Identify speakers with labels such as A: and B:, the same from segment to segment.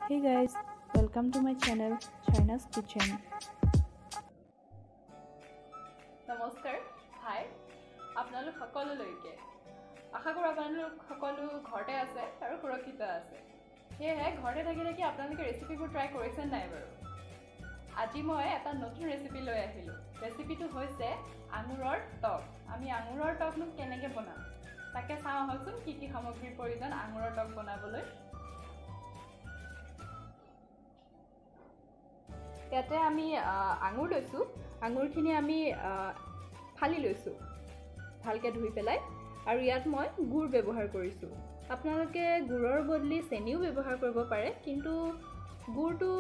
A: Hey guys, welcome to my channel China's Kitchen.
B: নমস্কাৰ হাই আপোনালোক সকলোলৈকে আশা কৰোঁ আপোনালোক সকলো ঘৰতে আছে আৰু সুৰক্ষিত আছে সেয়ে ঘৰতে থাকি থাকি আপোনালোকে ৰেচিপিবোৰ ট্ৰাই কৰিছে নাই বাৰু আজি মই এটা নতুন ৰেচিপি লৈ আহিলোঁ ৰেচিপিটো হৈছে আঙুৰৰ টক আমি আঙুৰৰ টকনো কেনেকৈ বনাম তাকে চাওঁ আহকচোন কি কি সামগ্ৰীৰ প্ৰয়োজন আঙুৰৰ টক বনাবলৈ ইয়াতে আমি আঙুৰ লৈছোঁ আঙুৰখিনি আমি ফালি লৈছোঁ ভালকৈ ধুই পেলাই আৰু ইয়াত মই গুড় ব্যৱহাৰ কৰিছোঁ আপোনালোকে গুড়ৰ বদলি চেনিও ব্যৱহাৰ কৰিব পাৰে কিন্তু গুড়টো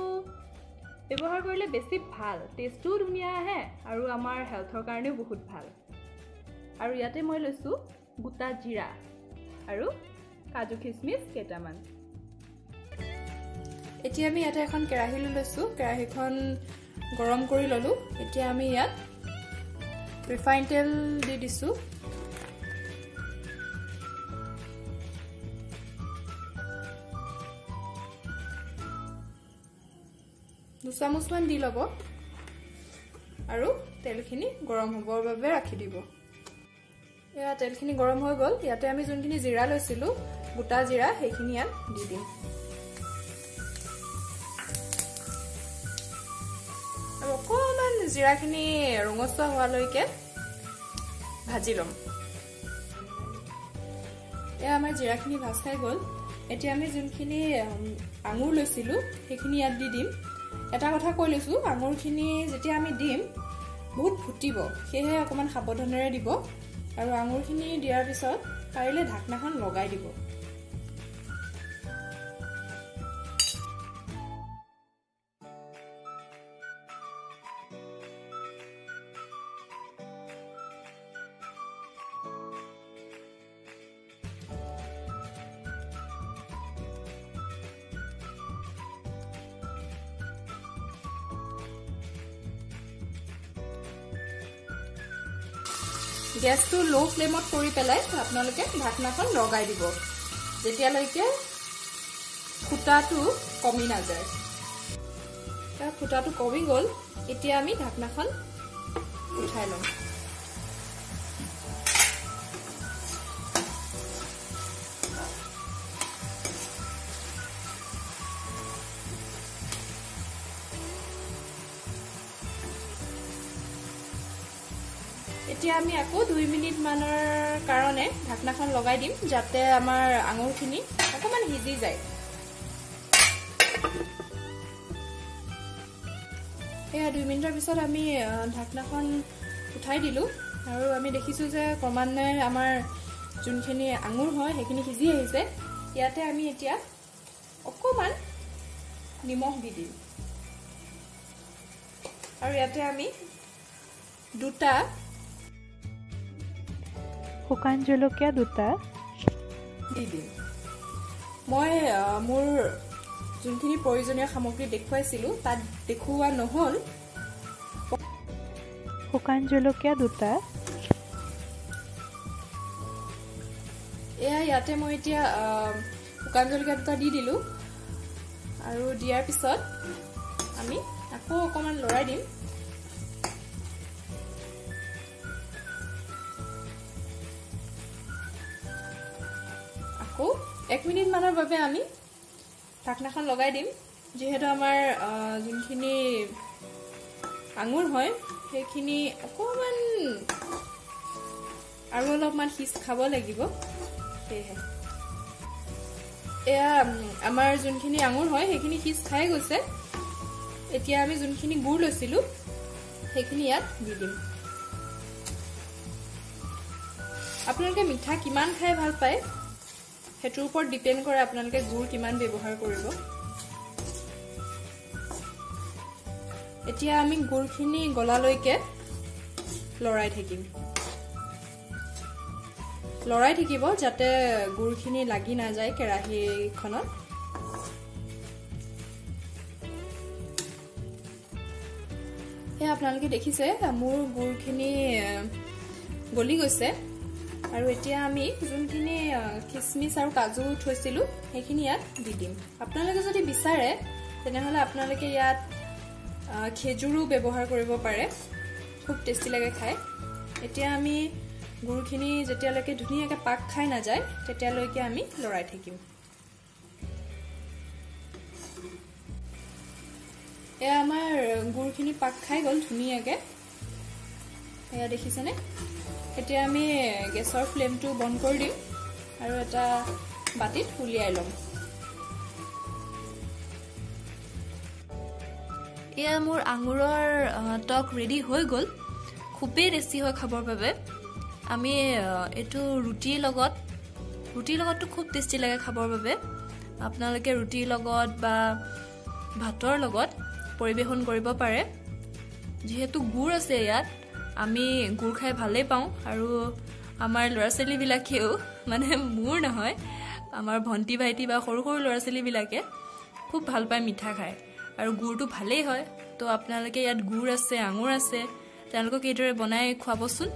B: ব্যৱহাৰ কৰিলে বেছি ভাল টেষ্টটোও ধুনীয়া আহে আৰু আমাৰ হেল্থৰ কাৰণেও বহুত ভাল আৰু ইয়াতে মই লৈছোঁ গোটা জিৰা আৰু কাজু খিচমিচ কেইটামান এতিয়া আমি ইয়াতে এখন কেৰাহী লৈছোঁ কেৰাহীখন গৰম কৰি ললোঁ এতিয়া আমি ইয়াত ৰিফাইন তেল দি দিছোঁ দুচামুচমান দি ল'ব আৰু তেলখিনি গৰম হ'বৰ বাবে ৰাখি দিব এয়া তেলখিনি গৰম হৈ গ'ল ইয়াতে আমি যোনখিনি জিৰা লৈছিলোঁ গোটা জিৰা সেইখিনি ইয়াত দি দিম আৰু অকণমান জিৰাখিনি ৰঙচুৱা হোৱালৈকে ভাজি ল'ম এয়া আমাৰ জিৰাখিনি ভাজ খাই গ'ল এতিয়া আমি যোনখিনি আঙুৰ লৈছিলোঁ সেইখিনি ইয়াত দি দিম এটা কথা কৈ লৈছোঁ আঙুৰখিনি যেতিয়া আমি দিম বহুত ফুটিব সেয়েহে অকণমান সাৱধানেৰে দিব আৰু আঙুৰখিনি দিয়াৰ পিছত পাৰিলে ঢাকনাখন লগাই দিব গেছটো লো ফ্লেমত কৰি পেলাই আপোনালোকে ঢাকনাখন লগাই দিব যেতিয়ালৈকে ফুটাটো কমি নাযায় তাৰ ফুটাটো কমি গ'ল এতিয়া আমি ঢাকনাখন উঠাই ল'ম এতিয়া আমি আকৌ 2 মিনিট মানৰ কাৰণে ঢাকনাখন লগাই দিম যাতে আমাৰ আঙুৰখিনি অকমান সিজি যায় এয়া 2 মিনিটৰ পিছত আমি ঢাকনাখন উঠাই দিলো আৰু আমি দেখিছোঁ যে ক্ৰমান্বয়ে আমাৰ যোনখিনি আঙুৰ হয় সেইখিনি সিজি আহিছে ইয়াতে আমি এতিয়া অকমান নিমখ দি দিম আৰু ইয়াতে আমি দুটা
A: শুকান জলকীয়া দুটা
B: দি দিম মই মোৰ যোনখিনি প্ৰয়োজনীয় সামগ্ৰী দেখুৱাইছিলোঁ তাত দেখুওৱা নহ'ল
A: শুকান জলকীয়া দুটা
B: এয়া ইয়াতে মই এতিয়া শুকান জলকীয়া দুটা দি দিলোঁ আৰু দিয়াৰ পিছত আমি আকৌ অকণমান লৰাই দিম আকৌ 1 মিনিট মানৰ বাবে আমি ঢাকনাখন লগাই দিম যিহেতু আমাৰ যোনখিনি আঙুৰ হয় সেইখিনি অকণমান আৰু অলপমান সিজ খাব লাগিব সেয়েহে এয়া আমাৰ যোনখিনি আঙুৰ হয় সেইখিনি সিজ খাই গৈছে এতিয়া আমি যোনখিনি গুড় লৈছিলোঁ সেইখিনি ইয়াত দি দিম আপোনালোকে মিঠা কিমান খাই ভাল পায় হেতুৰ ওপৰত ডিপেন্ড কৰে আপোনালোকে গুড় কিমান ব্যৱহাৰ কৰিব এতিয়া আমি গুড়খিনি গলালৈকে লৰাই থাকিব যাতে গুড়খিনি লাগি নাযায় কেৰাহীখনত এয়া আপোনালোকে দেখিছে মোৰ গুড়খিনি গলি গৈছে আৰু এতিয়া আমি যোনখিনি কিসমিস আৰু কাজু থৈছিলো সেইখিনি ইয়াত দি দিম আপোনালোকে যদি বিচাৰে তেনেহলে আপোনালোকে ইয়াত খেজুৰো ব্যৱহাৰ কৰিব পাৰে খুব টেষ্টি লাগে খাই এতিয়া আমি গুৰখিনি যেতিয়ালৈকে ধুনীয়াকৈ পাক খাই না যায় তেতিয়ালৈকে আমি লৰাই থাকিম এয়া আমাৰ গুৰখিনি পাক খাই গল ধুনীয়াকৈ এয়া দেখিছেনে এতিয়া আমি গেছৰ ফ্লেমটো বন্ধ কৰি দিম আৰু এটা বাটিত উলিয়াই লম এয়া মোৰ আঙুৰৰ টক ৰেডি হৈ গল খুবেই টেষ্টি হয় খাবৰ বাবে আমি এটো ৰুটিৰ লগতটো খুব টেষ্টি লাগে খাবৰ বাবে আপোনালোকে ৰুটিৰ লগত বা ভাতৰ লগত পৰিবেশন কৰিব পাৰে যেহেতু গুৰ আছে ইয়াত আমি গুৰ খাই ভালে পাওঁ আৰু আমাৰ লৰাছেলি বিলাকেও মানে মোৰ নহয় আমাৰ ভন্টি ভাইটি বা সৰু সৰু লৰাছেলি বিলাকে খুব ভাল পায় মিঠা খাই আৰু গুৰটো ভালেই হয় তো আপোনালোকে ইয়াত গুৰ আছে আঙুৰ আছে তেওঁলোকক এইদৰে বনাই খুৱাবচোন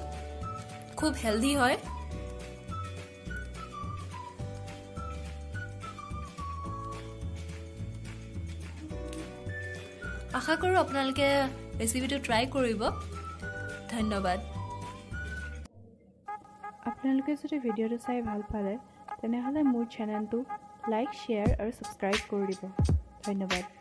B: খুব হেলদি হয় আশা কৰো আপোনালোকে ৰেচিপিটো ট্ৰাই কৰিব ধন্যবাদ
A: আপোনালোকে যদি ভিডিঅ'টো চাই ভাল পালে তেনেহলে মোৰ চেনেলটো লাইক শেয়াৰ আৰু সাবস্ক্ৰাইব কৰি দিব ধন্যবাদ